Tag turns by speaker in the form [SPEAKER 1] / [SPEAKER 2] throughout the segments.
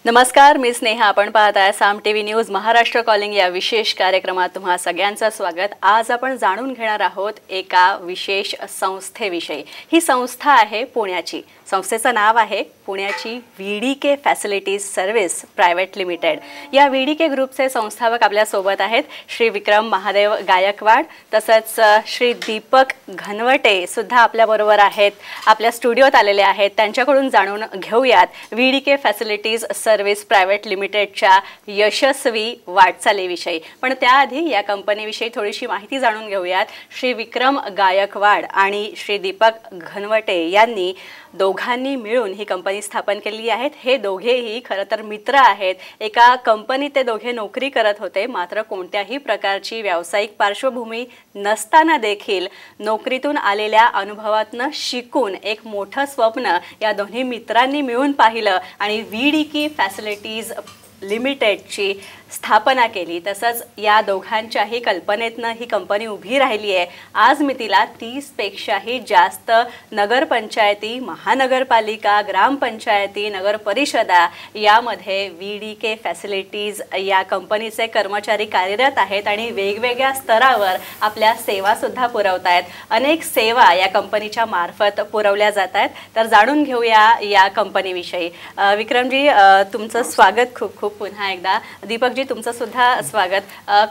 [SPEAKER 1] नमस्कार, मी स्नेहा. आपण पाहताय साम टीव्ही न्यूज महाराष्ट्र कॉलिंग या विशेष कार्यक्रमात तुम्हा सगळ्यांचं स्वागत. आज आपण जाणून घेणार आहोत एका विशेष संस्थेविषयी. ही संस्था आहे पुण्याची. संस्थेचं नाव आहे पुण्याची VDK facilities service private limited. या VDK ग्रुपचे संस्थापक आपल्या सोबत आहेत श्री विक्रम महादेव गायकवाड, तसंच श्री दीपक घनवटे सुद्धा आपल्या बरोबर आहेत, आपल्या स्टुडिओत आलेले आहेत. त्यांच्याकडून जाणून घेऊयात VDK फॅसिलिटीज सर्व्हिस प्रायव्हेट लिमिटेडच्या यशस्वी वाटचालीविषयी. पण त्याआधी या कंपनीविषयी थोडीशी माहिती जाणून घेऊयात. श्री विक्रम गायकवाड आणि श्री दीपक घनवटे यांनी दोघांनी मिळून ही कंपनी स्थापन केली आहे. हे दोघेही खरं तर मित्र आहेत. एका कंपनीत ते दोघे नोकरी करत होते, मात्र कोणत्याही प्रकारची व्यावसायिक पार्श्वभूमी नसताना देखील नोकरीतून आलेल्या अनुभवातनं शिकून एक मोठं स्वप्न या दोन्ही मित्रांनी मिळून पाहिलं आणि VDK फॅसिलिटीज लिमिटेडची स्थापना केली. तसंच या दोघांच्याही कल्पनेतनं ही कंपनी उभी राहिली आहे. आज मी तिला 30 पेक्षाही जास्त नगरपंचायती, महानगरपालिका, ग्रामपंचायती, नगर परिषदा यामध्ये VDK फॅसिलिटीज या कंपनीचे कर्मचारी कार्यरत आहेत आणि वेगवेगळ्या स्तरावर आपल्या सेवासुद्धा पुरवत आहेत. अनेक सेवा या कंपनीच्या मार्फत पुरवल्या जात आहेत. तर जाणून घेऊया या कंपनीविषयी. विक्रमजी, तुमचं स्वागत खूप खूप पुन्हा एकदा. दीपकजी, तुमचं सुद्धा स्वागत.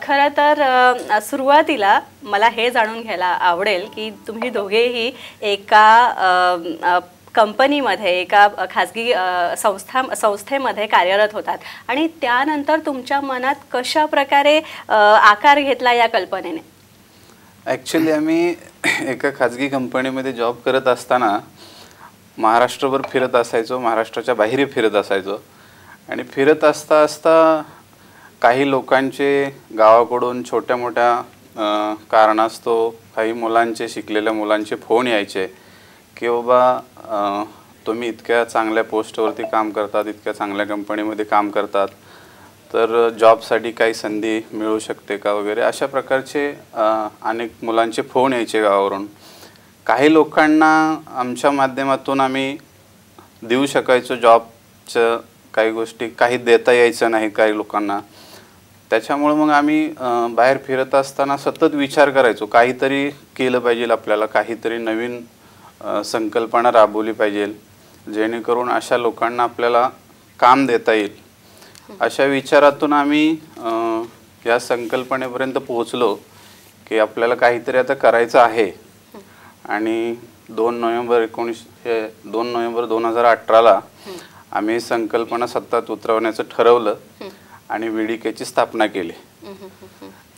[SPEAKER 1] खरं तर सुरुवातीला मला हे जाणून घ्यायला आवडेल की तुम्ही दोघेही एका कंपनीमध्ये, एका खाजगी संस्थेमध्ये कार्यरत होतात आणि त्यानंतर तुमच्या मनात कशा प्रकारे आकार घेतला या कल्पनेने?
[SPEAKER 2] ॲक्च्युली आम्ही एका खाजगी कंपनीमध्ये जॉब करत असताना महाराष्ट्रभर फिरत असायचो, महाराष्ट्राच्या बाहेरही फिरत असायचो. आणि फिरत असता असता काही लोकांचे गावाकडून छोट्या मोठ्या कारणास्तव काही मुलांचे, शिकलेल्या मुलांचे फोन यायचे की बाबा तुम्ही इतक्या चांगल्या पोस्टवरती काम करतात, इतक्या चांगल्या कंपनीमध्ये काम करतात, तर जॉबसाठी काही संधी मिळू शकते का वगैरे अशा प्रकारचे अनेक मुलांचे फोन यायचे गावावरून. काही लोकांना आमच्या माध्यमातून आम्ही देऊ शकायचो जॉबचं काही गोष्टी, काही देता यायचं नाही काही लोकांना. त्याच्यामुळे मग आम्ही बाहेर फिरत असताना सतत विचार करायचो काहीतरी केलं पाहिजे, आपल्याला काहीतरी नवीन संकल्पना राबवली पाहिजे जेणेकरून अशा लोकांना आपल्याला काम देता येईल. अशा विचारातून आम्ही या संकल्पनेपर्यंत पोहोचलो की आपल्याला काहीतरी आता करायचं आहे. आणि 2 नोव्हेंबर 2018ला आम्ही संकल्पना सत्यात उतरवण्याचं ठरवलं आणि VDKची स्थापना केली.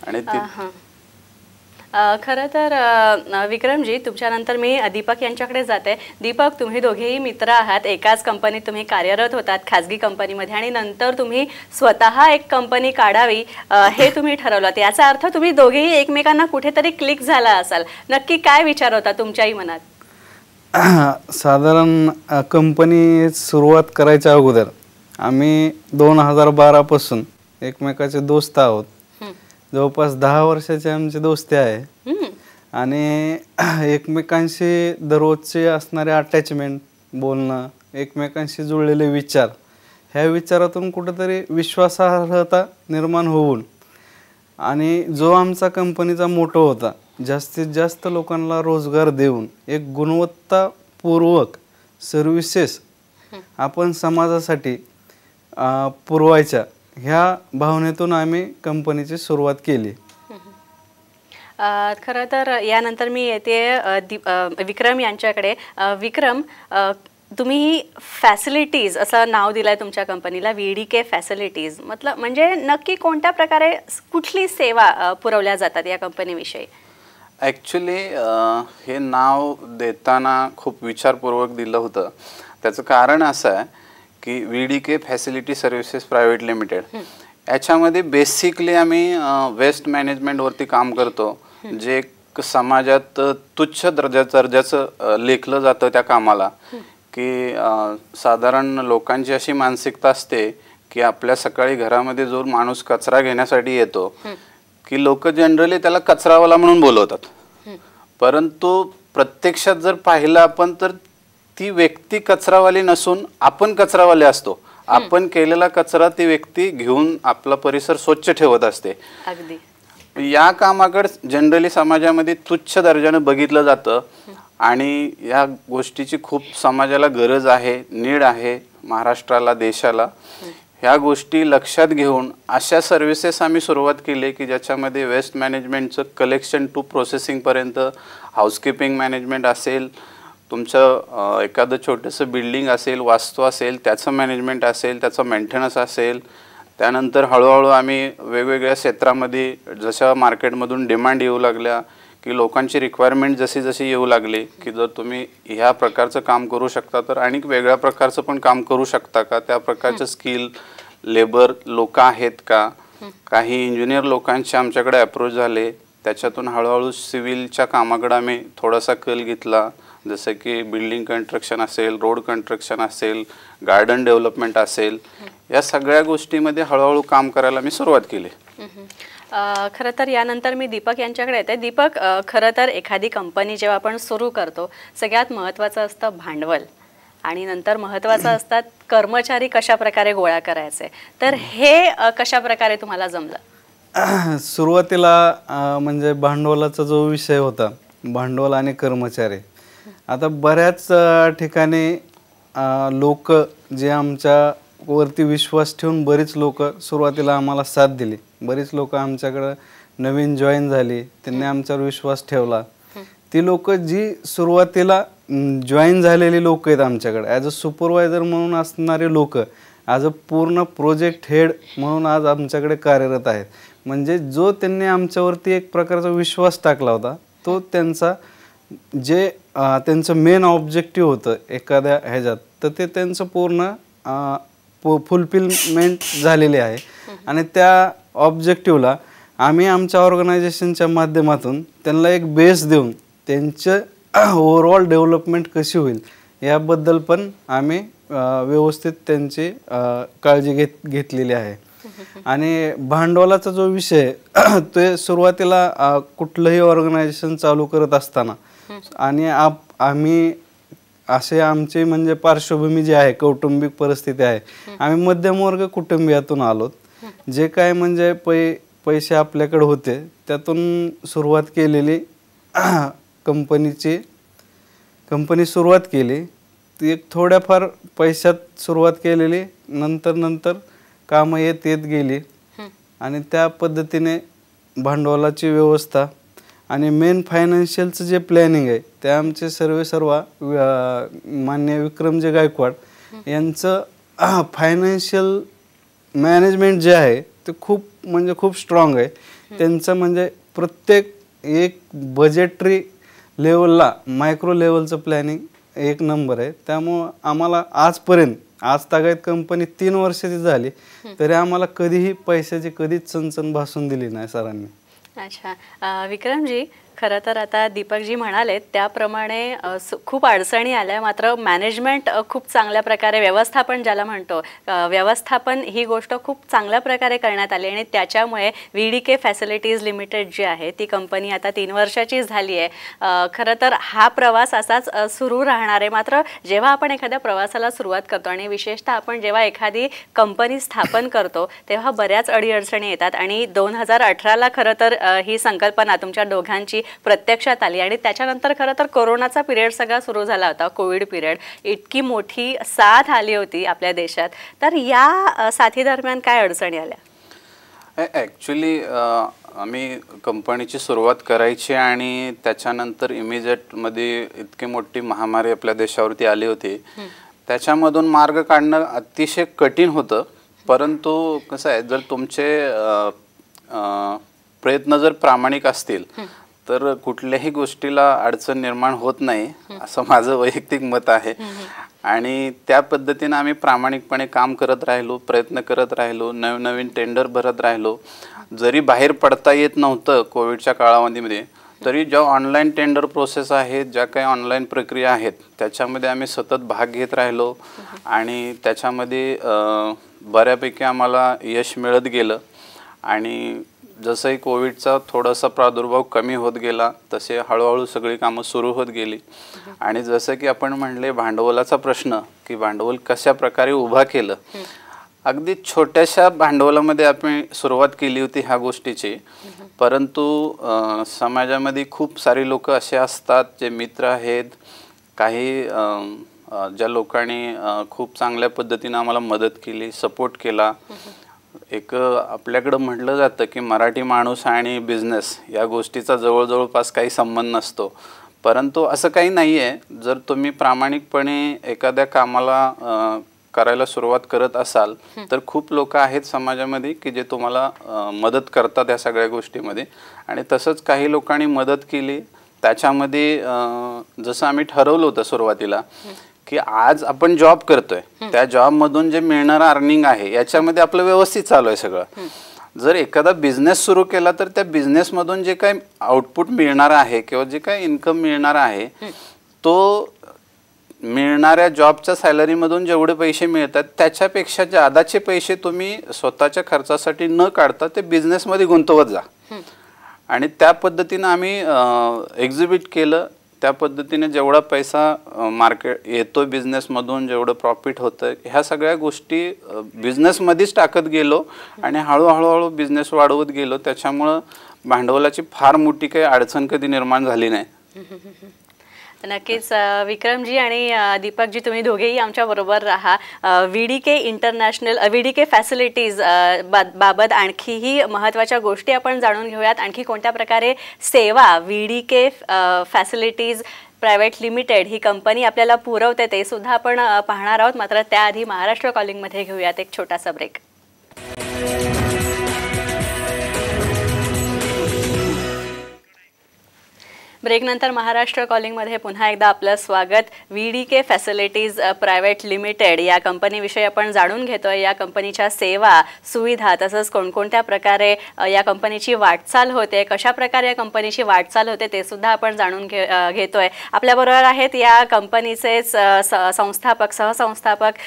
[SPEAKER 2] आणि
[SPEAKER 1] खरं तर विक्रमजी, तुमच्यानंतर मी दीपक यांच्याकडे जाते. दीपक, तुम्ही दोघेही मित्र आहात. एकाच कंपनीत तुम्ही कार्यरत होतात, खाजगी कंपनीमध्ये, आणि नंतर तुम्ही स्वतः एक कंपनी काढावी हे तुम्ही ठरवलं. याचा अर्थ तुम्ही दोघेही एकमेकांना कुठेतरी क्लिक झाला असाल. नक्की काय विचार होता तुमच्याही मनात?
[SPEAKER 3] साधारण कंपनी सुरुवात करायच्या अगोदर आम्ही 2012 पासून एकमेकाचे दोस्त आहोत. जवळपास 10 वर्षाचे आमची दोस्ती आहे. आणि एकमेकांशी दररोजचे असणारे अटॅचमेंट, बोलणं, एकमेकांशी जुळलेले विचार, ह्या विचारातून कुठेतरी विश्वासार्हता निर्माण होऊन आणि जो आमचा कंपनीचा मोटो होता, जास्तीत जास्त लोकांना रोजगार देऊन एक गुणवत्तापूर्वक सर्व्हिसेस आपण समाजासाठी पुरवायच्या, ह्या भावनेतून आम्ही कंपनीची सुरुवात केली.
[SPEAKER 1] खरं तर यानंतर मी येते विक्रम यांच्याकडे. विक्रम, तुम्ही फॅसिलिटीज असं नाव दिलं आहे तुमच्या कंपनीला, VDK फॅसिलिटीज. म्हणजे नक्की कोणत्या प्रकारे कुठली सेवा पुरवल्या जातात या कंपनीविषयी?
[SPEAKER 2] ॲक्च्युली हे नाव देताना खूप विचारपूर्वक दिलं होतं. त्याचं कारण असं आहे की VDK facility services private limited याच्यामध्ये बेसिकली आम्ही वेस्ट मॅनेजमेंटवरती काम करतो, जे समाजात तुच्छ दर्जाचं लेखलं जातं त्या कामाला. की साधारण लोकांची अशी मानसिकता असते की आपल्या सकाळी घरामध्ये जो माणूस कचरा घेण्यासाठी येतो की लोक जनरली त्याला कचरावाला म्हणून बोलवतात, परंतु प्रत्यक्षात जर पाहिलं आपण तर ती व्यक्ती कचरावाली नसून आपण कचरावाले असतो. आपण केलेला कचरा ती व्यक्ती घेऊन आपला परिसर स्वच्छ ठेवत असते.
[SPEAKER 1] अगदी
[SPEAKER 2] या कामाकडे जनरली समाजामध्ये तुच्छ दर्जाने बघितलं जातं आणि या गोष्टीची खूप समाजाला गरज आहे, नीड आहे महाराष्ट्राला, देशाला. ह्या गोष्टी लक्षात घेऊन अशा सर्व्हिसेस आम्ही सुरुवात केली की ज्याच्यामध्ये वेस्ट मॅनेजमेंटचं कलेक्शन टू प्रोसेसिंगपर्यंत, हाऊसकीपिंग मॅनेजमेंट असेल, तुमचं एखादं छोटंसं बिल्डिंग असेल, वास्तू असेल, त्याचं मॅनेजमेंट असेल, त्याचं मेंटेनन्स असेल. त्यानंतर हळूहळू आम्ही वेगवेगळ्या क्षेत्रामध्ये जशा मार्केटमधून डिमांड येऊ लागल्या की लोकांची रिक्वायरमेंट जशी जशी येऊ लागली की जर तुम्ही ह्या प्रकारचं काम करू शकता तर आणि वेगळ्या प्रकारचं पण काम करू शकता का, त्या प्रकारचं स्किल लेबर लोक आहेत का. काही इंजिनियर लोकांचे आमच्याकडे अप्रोच झाले. त्याच्यातून हळूहळू सिव्हिलच्या कामाकडे आम्ही थोडासा कल घेतला. जसं की बिल्डिंग कन्स्ट्रक्शन असेल, रोड कन्स्ट्रक्शन असेल, गार्डन डेव्हलपमेंट असेल, या सगळ्या गोष्टीमध्ये हळूहळू काम करायला मी सुरुवात केली.
[SPEAKER 1] खरं तर यानंतर मी दीपक यांच्याकडे येते. दीपक, खरं तर एखादी कंपनी जेव्हा आपण सुरू करतो सगळ्यात महत्त्वाचं असतं भांडवल आणि नंतर महत्त्वाचं असतात कर्मचारी कशा प्रकारे गोळा करायचे. तर हे कशा प्रकारे तुम्हाला जमलं?
[SPEAKER 3] सुरुवातीला म्हणजे भांडवलाचा जो विषय होता, भांडवल आणि कर्मचारी. आता बऱ्याच ठिकाणी लोक जे आमच्या वरती विश्वास ठेवून बरीच लोक सुरुवातीला आम्हाला साथ दिली. बरीच लोक आमच्याकडं नवीन जॉईन झाली, त्यांनी आमच्यावर विश्वास ठेवला. ती लोक जी सुरुवातीला जॉईन झालेली लोक आहेत आमच्याकडे ॲज अ सुपरवायझर म्हणून असणारे लोक ॲज अ पूर्ण प्रोजेक्ट हेड म्हणून आज आमच्याकडे कार्यरत आहेत. म्हणजे जो त्यांनी आमच्यावरती एक प्रकारचा विश्वास टाकला होता तो त्यांचा जे त्यांचं मेन ऑब्जेक्टिव्ह होतं एखाद्या ह्याच्यात, तर ते त्यांचं पूर्ण फुलफिलमेंट झालेली आहे. आणि त्या ऑब्जेक्टिव्हला आम्ही आमच्या ऑर्गनायझेशनच्या माध्यमातून त्यांना एक बेस देऊन त्यांचं ओव्हरऑल डेव्हलपमेंट कशी होईल याबद्दल पण आम्ही व्यवस्थित त्यांची काळजी घेतलेली आहे. आणि भांडवलाचा जो विषय ते सुरुवातीला कुठलंही ऑर्गनायझेशन चालू करत असताना आणि आम्ही असे आमचे म्हणजे पार्श्वभूमी जी आहे, कौटुंबिक परिस्थिती आहे, आम्ही मध्यमवर्ग कुटुंबियातून आलोत. जे काय म्हणजे पैसे आपल्याकडे होते त्यातून सुरुवात केलेली कंपनी सुरुवात केली. ती एक थोड्याफार पैशात सुरुवात केलेली, नंतर कामं येत गेली आणि त्या पद्धतीने भांडवलाची व्यवस्था आणि मेन फायनान्शियलचं जे प्लॅनिंग आहे ते आमचे सर्व मान्य विक्रमजी गायकवाड यांचं फायनान्शियल मॅनेजमेंट जे आहे ते खूप स्ट्रॉंग आहे. त्यांचं म्हणजे प्रत्येक एक बजेटरी लेवलला मायक्रो लेवलचं प्लॅनिंग एक नंबर आहे. त्यामुळं आम्हाला आज तागायत कंपनी 3 वर्षाची झाली तरी आम्हाला कधीही पैशाची कधीच चणचण भासून दिली नाही सरांनी.
[SPEAKER 1] अच्छा, विक्रमजी, खरं तर आता दीपकजी म्हणाले त्याप्रमाणे खूप अडचणी आल्या, मात्र मॅनेजमेंट खूप चांगल्या प्रकारे, व्यवस्थापन ज्याला म्हणतो, व्यवस्थापन ही गोष्ट खूप चांगल्या प्रकारे करण्यात आली आणि त्याच्यामुळे VDK फॅसिलिटीज लिमिटेड जी आहे ती कंपनी आता 3 वर्षाची झाली आहे. खरं तर हा प्रवास असाच सुरू राहणार आहे. मात्र जेव्हा आपण एखाद्या प्रवासाला सुरुवात करतो आणि विशेषतः आपण जेव्हा एखादी कंपनी स्थापन करतो तेव्हा बऱ्याच अडीअडचणी येतात आणि 2018ला खरं तर ही संकल्पना तुमच्या दोघांची प्रत्यक्षात आली आणि त्याच्यानंतर खरं तर कोरोनाचा पिरियड सगळा सुरू झाला होता, कोविड पिरियड. इतकी मोठी साथ आली होती आपल्या देशात. तर या साथीदरम्यान काय अडचणी आल्या?
[SPEAKER 2] ॲक्च्युली आम्ही कंपनीची सुरुवात करायची आणि त्याच्यानंतर इमिजिएटमध्ये इतकी मोठी महामारी आपल्या देशावरती आली होती. त्याच्यामधून मार्ग काढणं अतिशय कठीण होतं. परंतु कसं आहे, जर तुमचे प्रयत्न जर प्रामाणिक असतील तर कुठल्याही गोष्टीला अडचण निर्माण होत नाही, असं माझं वैयक्तिक मत आहे. आणि त्या पद्धतीने आम्ही प्रामाणिकपणे काम करत राहिलो, प्रयत्न करत राहिलो, नवनवीन टेंडर भरत राहिलो. जरी बाहेर पडता येत नव्हतं कोविडच्या काळामध्ये, तरी ज्या ऑनलाईन टेंडर प्रोसेस आहेत, ज्या काही ऑनलाईन प्रक्रिया आहेत त्याच्यामध्ये आम्ही सतत भाग घेत राहिलो आणि त्याच्यामध्ये बऱ्यापैकी आम्हाला यश मिळत गेलं. आणि जसंही कोविडचा थोडासा प्रादुर्भाव कमी होत गेला तसे हळूहळू सगळी कामं सुरू होत गेली. आणि जसं की आपण म्हणले भांडवलाचा प्रश्न, की भांडवल कशा प्रकारे उभा केलं. अगदी छोट्याशा भांडवलामध्ये आपण सुरुवात केली होती ह्या गोष्टीची, परंतु समाजामध्ये खूप सारे लोक असे असतात जे मित्र आहेत, काही ज्या लोकांनी खूप चांगल्या पद्धतीने आम्हाला मदत केली, सपोर्ट केला. एक आपल्याकडं म्हटलं जातं की मराठी माणूस आणि बिझनेस या गोष्टीचा जवळजवळपास काही संबंध नसतो, परंतु असं काही नाही आहे. जर तुम्ही प्रामाणिकपणे एखाद्या कामाला करायला सुरुवात करत असाल तर खूप लोक आहेत समाजामध्ये की जे तुम्हाला मदत करतात या सगळ्या गोष्टीमध्ये. आणि तसंच काही लोकांनी मदत केली. त्याच्यामध्ये जसं आम्ही ठरवलं होतं सुरुवातीला की आज आपण जॉब करतोय, त्या जॉबमधून जे मिळणारं अर्निंग आहे याच्यामध्ये आपलं व्यवस्थित चालू आहे सगळं. जर एखादा बिझनेस सुरू केला तर त्या बिझनेसमधून जे काही आउटपुट मिळणार आहे किंवा जे काही इन्कम मिळणार आहे तो मिळणाऱ्या जॉबच्या सॅलरीमधून जेवढे पैसे मिळतात त्याच्यापेक्षा जादाचे पैसे तुम्ही स्वतःच्या खर्चासाठी न काढता ते बिझनेसमध्ये गुंतवत जा. आणि त्या पद्धतीनं आम्ही एक्झिबिट केलं. त्या पद्धतीने जेवढा पैसा मार्केट येतो बिझनेसमधून, जेवढं प्रॉफिट होतं, ह्या सगळ्या गोष्टी बिझनेसमध्येच टाकत गेलो आणि हळूहळू बिझनेस वाढवत गेलो. त्याच्यामुळं भांडवलाची फार मोठी काही अडचण कधी निर्माण झाली नाही.
[SPEAKER 1] नक्कीच विक्रमजी आणि दीपकजी, तुम्ही दोघेही आमच्या बरोबर राहा. VDK इंटरनॅशनल VDK फॅसिलिटीज बाबत आणखीही महत्त्वाच्या गोष्टी आपण जाणून घेऊयात. आणखी कोणत्या प्रकारे सेवा VDK फॅसिलिटीज प्रायव्हेट लिमिटेड ही कंपनी आपल्याला पुरवते ते सुद्धा आपण पाहणार आहोत. मात्र त्याआधी महाराष्ट्र कॉलिंगमध्ये घेऊयात एक छोटासा ब्रेक. ब्रेकनंतर महाराष्ट्र कॉलिंगमध्ये पुन्हा एकदा आपलं स्वागत. VDK फॅसिलिटीज प्रायव्हेट लिमिटेड या कंपनीविषयी आपण जाणून घेतोय. या कंपनीच्या सेवा, सुविधा, तसंच कोणकोणत्या प्रकारे या कंपनीची वाटचाल होते, कशा प्रकारे या कंपनीची वाटचाल होते ते सुद्धा आपण जाणून घेतोय. आपल्याबरोबर आहेत या कंपनीचेच संस्थापक, सहसंस्थापक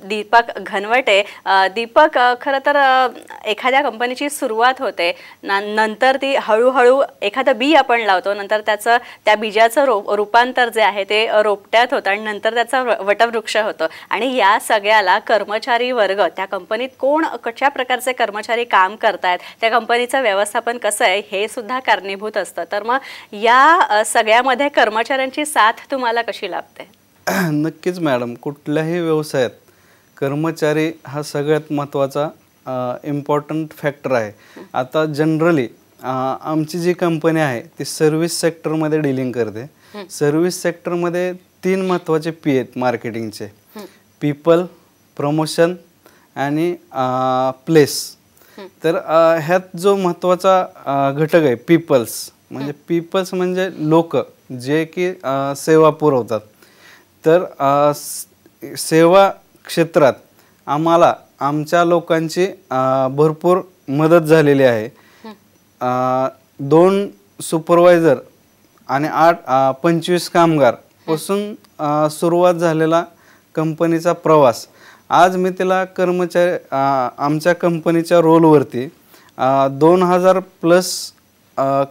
[SPEAKER 1] दीपक घनवटे. दीपक, खरं तर एखाद्या कंपनीची सुरुवात होते, नंतर ती हळूहळू एखादं बी आपण लावतो, नंतर त्या बीजाचं रूपांतर जे आहे ते रोपट्यात होतं आणि नंतर त्याचा वटवृक्ष होतो. आणि या सगळ्याला कर्मचारी वर्ग, त्या कंपनीत कशा प्रकारचे कर्मचारी काम करतायत, त्या कंपनीचं व्यवस्थापन कसं आहे हे सुद्धा कारणीभूत असतं. तर मग या सगळ्यामध्ये कर्मचाऱ्यांची साथ तुम्हाला कशी लाभते?
[SPEAKER 3] नक्कीच मॅडम, कुठल्याही व्यवसायात कर्मचारी हा सगळ्यात महत्त्वाचा इम्पॉर्टंट फॅक्टर आहे. आता जनरली आमची जी कंपनी आहे ती सर्व्हिस सेक्टरमध्ये डीलिंग करते. सर्व्हिस सेक्टरमध्ये 3 महत्त्वाचे P आहेत मार्केटिंगचे: पीपल, प्रमोशन आणि प्लेस. तर ह्यात जो महत्त्वाचा घटक आहे पीपल्स, म्हणजे लोक जे की सेवा पुरवतात. तर सेवा क्षेत्रात आम्हाला आमच्या लोकांची भरपूर मदत झालेली आहे. 2 सुपरवायझर आणि 25 कामगार पासून सुरुवात झालेला कंपनीचा प्रवास. आज मी तिला कर्मचारी आमच्या कंपनीच्या रोलवरती 2000+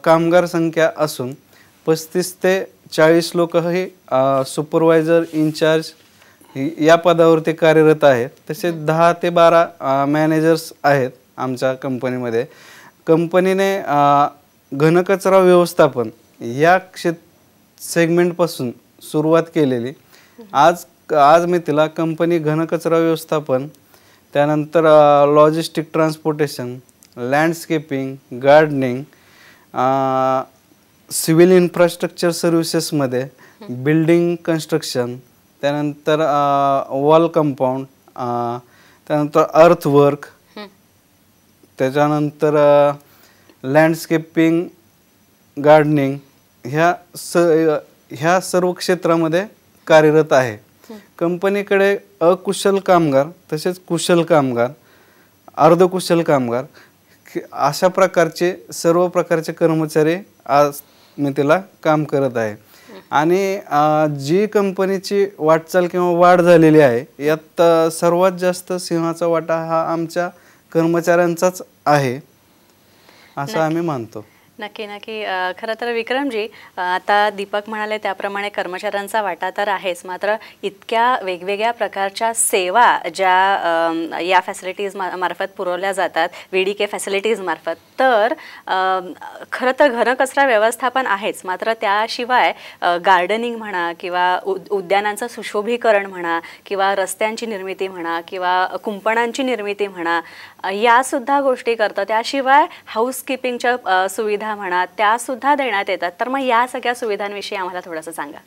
[SPEAKER 3] कामगार संख्या असून 35 ते 40 लोक हे सुपरवायझर, इन्चार्ज या पदावरती कार्यरत आहेत. तसेच 10 ते 12 मॅनेजर्स आहेत आमच्या कंपनीमध्ये. कंपनीने घनकचरा व्यवस्थापन या सेगमेंटपासून सुरुवात केलेली. आज मी तिला कंपनी घनकचरा व्यवस्थापन, त्यानंतर logistic transportation, landscaping, gardening, civil infrastructure सर्व्हिसेसमध्ये बिल्डिंग कन्स्ट्रक्शन, त्यानंतर वॉल कंपाऊंड, त्यानंतर अर्थवर्क, त्याच्यानंतर लँडस्केपिंग, गार्डनिंग ह्या सर्व क्षेत्रामध्ये कार्यरत आहे. कंपनीकडे अकुशल कामगार, तसेच कुशल कामगार, अर्धकुशल कामगार अशा प्रकारचे सर्व प्रकारचे कर्मचारी आज मी तिला काम करत आहे. आणि जी कंपनीची वाटचाल किंवा वाढ झालेली आहे यात सर्वात जास्त सिंहाचा वाटा हा आमच्या कर्मचाऱ्यांचाच आहे असं आम्ही मानतो.
[SPEAKER 1] नक्की नक्की. खरं तर विक्रमजी, आता दीपक म्हणाले त्याप्रमाणे कर्मचाऱ्यांचा वाटा तर आहेच, मात्र इतक्या वेगवेगळ्या प्रकारच्या सेवा ज्या या फॅसिलिटीज मार्फत पुरवल्या जातात, VDK फॅसिलिटीज मार्फत, तर खरं तर घनकचरा व्यवस्थापन आहेच, मात्र त्याशिवाय गार्डनिंग म्हणा किंवा उद्यानांचं सुशोभीकरण म्हणा किंवा रस्त्यांची निर्मिती म्हणा किंवा कुंपणांची निर्मिती म्हणा, यासुद्धा गोष्टी करतं. त्याशिवाय हाऊसकीपिंगच्या सुविधा म्हणा त्यासुद्धा देण्यात येतात. तर मग या सगळ्या सुविधांविषयी आम्हाला थोडंसं सांगा.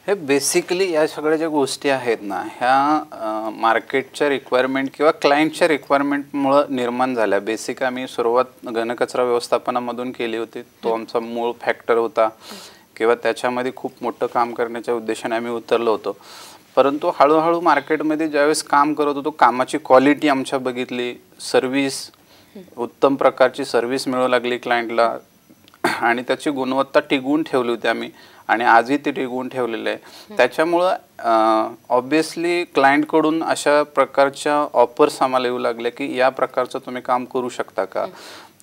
[SPEAKER 2] हे बेसिकली या सगळ्या ज्या गोष्टी आहेत ना, ह्या मार्केटच्या रिक्वायरमेंट किंवा क्लायंटच्या रिक्वायरमेंटमुळं निर्माण झाल्या. बेसिक आम्ही सुरुवात घनकचरा व्यवस्थापनामधून केली होती. तो आमचा मूळ फॅक्टर होता किंवा त्याच्यामध्ये खूप मोठं काम करण्याच्या उद्देशाने आम्ही उतरलो होतो. परंतु हळूहळू मार्केटमध्ये ज्यावेळेस काम करत होतो, कामाची क्वालिटी आमच्या बघितली, सर्व्हिस उत्तम प्रकारची सर्व्हिस मिळू लागली क्लायंटला आणि त्याची गुणवत्ता टिकवून ठेवली होती आम्ही आणि आजही ती टिकवून ठेवलेली आहे. त्याच्यामुळं ऑब्वियसली क्लायंटकडून अशा प्रकारच्या ऑफर्स आम्हाला येऊ लागल्या की या प्रकारचं तुम्ही काम करू शकता का.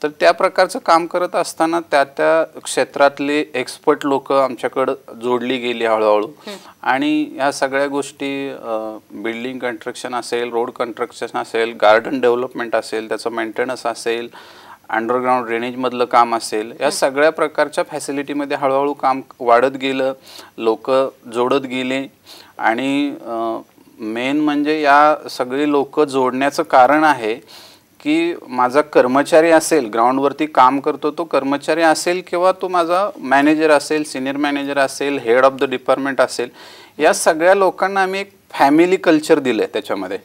[SPEAKER 2] तर त्या प्रकारचं काम करत असताना त्या त्या क्षेत्रातले एक्सपर्ट लोक आमच्याकडं जोडली गेली हळूहळू आणि ह्या सगळ्या गोष्टी बिल्डिंग कन्स्ट्रक्शन असेल, रोड कन्स्ट्रक्शन असेल, गार्डन डेव्हलपमेंट असेल, त्याचं मेंटेनन्स असेल, अंडरग्राऊंड ड्रेनेजमधलं काम असेल, या सगळ्या प्रकारच्या फॅसिलिटीमध्ये हळूहळू काम वाढत गेलं, लोक जोडत गेले आणि मेन म्हणजे या सगळी लोक जोडण्याचं कारण आहे की माझा कर्मचारी असेल, ग्राउंडवरती काम करतो तो कर्मचारी असेल किंवा तो माझा मॅनेजर असेल, सिनियर मॅनेजर असेल, हेड ऑफ द डिपार्टमेंट असेल, या सगळ्या लोकांना आम्ही एक फॅमिली कल्चर दिलं आहे त्याच्यामध्ये.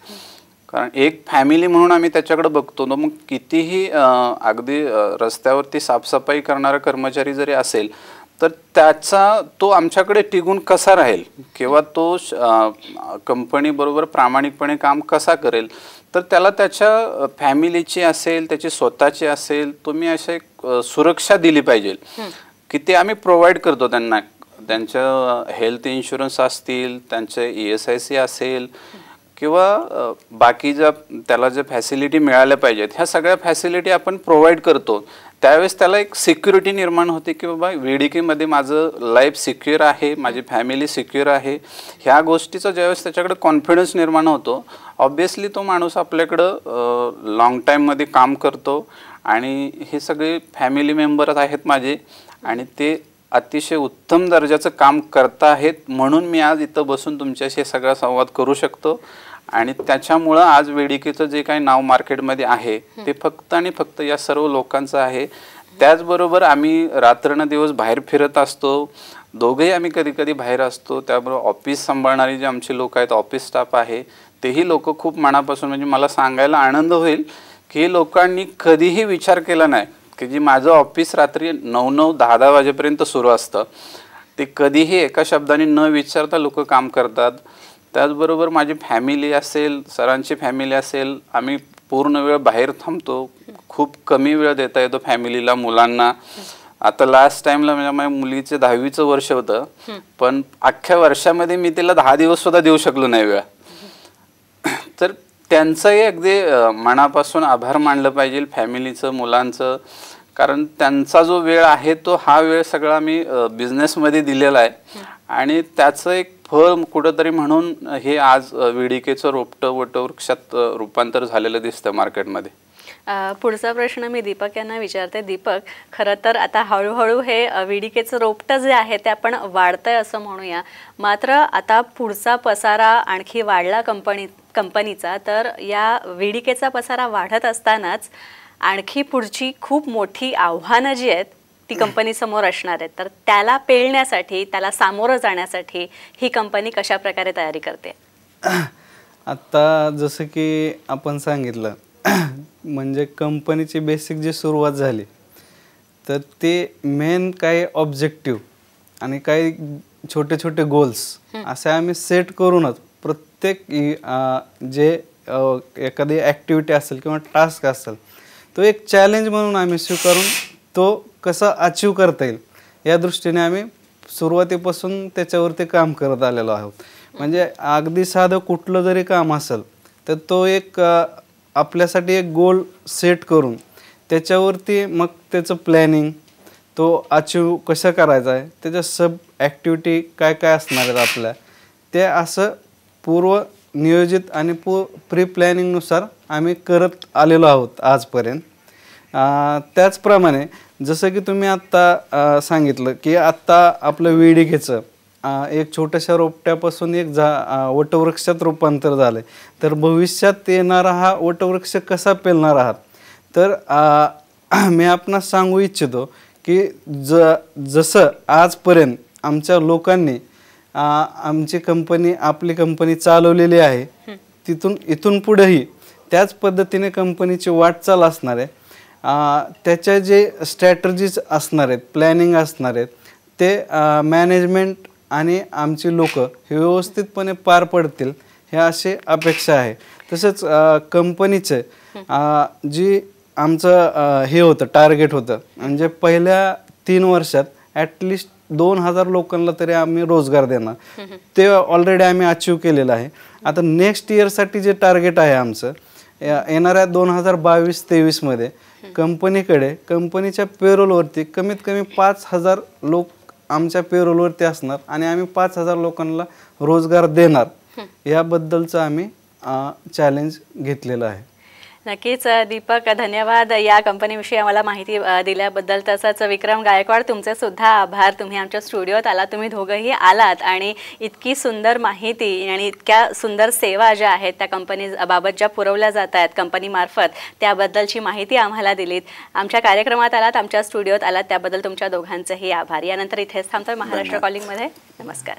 [SPEAKER 2] कारण एक फॅमिली म्हणून आम्ही त्याच्याकडे बघतो. मग कितीही अगदी रस्त्यावरती साफसफाई करणारा कर्मचारी जरी असेल तर त्याचा तो आमच्याकडे टिकून कसा राहील किंवा तो कंपनीबरोबर प्रामाणिकपणे काम कसा करेल, तर त्याला त्याच्या फॅमिलीची असेल, त्याची स्वतःची असेल, तुम्ही अशी एक सुरक्षा दिली पाहिजे की ते आम्ही प्रोव्हाइड करतो त्यांना. त्यांचं हेल्थ इन्शुरन्स असतील, त्यांचे ESIC असेल किंवा बाकी ज्या त्याला ज्या फॅसिलिटी मिळाल्या पाहिजेत, ह्या सगळ्या फॅसिलिटी आपण प्रोव्हाइड करतो. त्यावेळेस त्याला एक सिक्युरिटी निर्माण होते की बाबा VDKमध्ये माझं लाईफ सिक्युअर आहे, माझी फॅमिली सिक्युअर आहे. ह्या गोष्टीचा ज्यावेळेस त्याच्याकडे कॉन्फिडन्स निर्माण होतो, ऑब्वियसली तो माणूस आपल्याकडं लॉंग टाईममध्ये काम करतो आणि हे सगळे फॅमिली मेंबर्स आहेत माझे आणि ते अतिशय उत्तम दर्जाचं काम करत आहेत. म्हणून मी आज इथं बसून तुमच्याशी सगळा संवाद करू शकतो आणि त्याच्यामुळं आज VDKचं जे काही नाव मार्केटमध्ये आहे ते फक्त आणि फक्त या सर्व लोकांचं आहे. त्याचबरोबर आम्ही रात्रंदिवस बाहेर फिरत असतो, दोघेही आम्ही कधी कधी बाहेर असतो. त्याबरोबर ऑफिस सांभाळणारी जे आमचे लोक आहेत, ऑफिस स्टाफ आहे, तेही लोक खूप मनापासून, म्हणजे मला सांगायला आनंद होईल की लोकांनी कधीही विचार केला नाही की जी माझं ऑफिस रात्री 9-9, 10-10 वाजेपर्यंत सुरू असतं, ते कधीही एका शब्दाने न विचारता लोक काम करतात. त्याचबरोबर माझी फॅमिली असेल, सरांची फॅमिली असेल, आम्ही पूर्ण वेळ बाहेर थांबतो, खूप कमी वेळ देता येतो फॅमिलीला, मुलांना. आता लास्ट टाइमला म्हणजे माझ्या मुलीचे 10वीचं वर्ष होतं, पण अख्ख्या वर्षामध्ये मी तिला 10 दिवस सुद्धा देऊ शकलो नाही वेळ. तर त्यांचंही अगदी मनापासून आभार मानलं पाहिजे फॅमिलीचं, मुलांचं, कारण त्यांचा जो वेळ आहे तो हा वेळ सगळा मी बिझनेसमध्ये दिलेला आहे आणि त्याचं एक फळ कुठंतरी म्हणून हे आज VDKचं रोपटं वटवृक्षात रूपांतर झालेलं दिसतं मार्केटमध्ये.
[SPEAKER 1] पुढचा प्रश्न मी दीपक यांना विचारते. दीपक, खरं तर आता हळूहळू हे VDKचं रोपटं जे आहे ते आपण वाढतंय असं म्हणूया, मात्र आता पुढचा पसारा आणखी वाढला कंपनीचा, तर या VDKचा पसारा वाढत असतानाच आणखी पुढची खूप मोठी आव्हानं जी आहेत ती कंपनी समोर असणार आहेत. तर त्याला पेलण्यासाठी, त्याला सामोरं जाण्यासाठी ही कंपनी कशा प्रकारे तयारी करते?
[SPEAKER 3] आता जसं की आपण सांगितलं, म्हणजे कंपनीची बेसिक जी सुरुवात झाली तर ते मेन काही ऑब्जेक्टिव्ह आणि काही छोटे छोटे गोल्स असे आम्ही सेट करूनच प्रत्येक जे एखादी ॲक्टिव्हिटी असेल किंवा टास्क असेल तो एक चॅलेंज म्हणून आम्ही स्वीकारून तो कसा अचीव करता येईल या दृष्टीने आम्ही सुरुवातीपासून त्याच्यावरती काम करत आलेलो आहोत. म्हणजे अगदी साधं कुठलं जरी काम असेल तर तो एक आपल्यासाठी एक गोल सेट करून त्याच्यावरती मग त्याचं प्लॅनिंग, तो अचीव कसं करायचा आहे, त्याच्या सब ॲक्टिव्हिटी काय काय असणार आहेत आपल्या, ते असं पूर्व नियोजित आणि प्री प्लॅनिंगनुसार आम्ही करत आलेलो आहोत आजपर्यंत. त्याचप्रमाणे जसं की तुम्ही आत्ता सांगितलं की आत्ता आपलं वेडिकेचं एक छोट्याशा रोपट्यापासून एक वटवृक्षात रूपांतर झालं आहे. तर भविष्यात येणारा हा वटवृक्ष कसा पेलणार आहात, तर मी आपणास सांगू इच्छितो की जसं आजपर्यंत आमच्या लोकांनी आमची कंपनी, आपली कंपनी चालवलेली आहे, इथून पुढेही त्याच पद्धतीने कंपनीची वाटचाल असणार आहे. त्याच्या जे स्ट्रॅटर्जीज असणार आहेत, प्लॅनिंग असणार आहेत, ते मॅनेजमेंट आणि आमची लोक हे व्यवस्थितपणे पार पडतील हे अशी अपेक्षा आहे. तसंच कंपनीचे जी आमचं हे होतं, टार्गेट होतं, म्हणजे पहिल्या 3 वर्षात ॲटलिस्ट 2000 लोकांना तरी आम्ही रोजगार देणार, ते ऑलरेडी आम्ही अचीव केलेलं आहे. आता नेक्स्ट इयरसाठी जे टार्गेट आहे आमचं, येणाऱ्या 2022-23 मध्ये कंपनीच्या पेरोलवरती कमीत कमी 5000 लोक आमच्या पेरोलवरती असणार आणि आम्ही 5000 लोकांना रोजगार देणार, याबद्दलचं आम्ही चॅलेंज घेतलेलं आहे.
[SPEAKER 1] नक्कीच दीपक, धन्यवाद या कंपनीविषयी आम्हाला माहिती दिल्याबद्दल. तसंच विक्रम गायकवाड, तुमचे सुद्धा आभार. तुम्ही आमच्या स्टुडिओत आलात, तुम्ही दोघंही आलात आणि इतकी सुंदर माहिती आणि इतक्या सुंदर सेवा ज्या आहेत त्या कंपनीबाबत ज्या पुरवल्या जात आहेत कंपनीमार्फत, त्याबद्दलची माहिती आम्हाला दिलीत. आमच्या कार्यक्रमात आलात, आमच्या स्टुडिओत आलात, त्याबद्दल तुमच्या दोघांचेही आभार. यानंतर इथेच थांबतोय महाराष्ट्र कॉलिंगमध्ये. नमस्कार.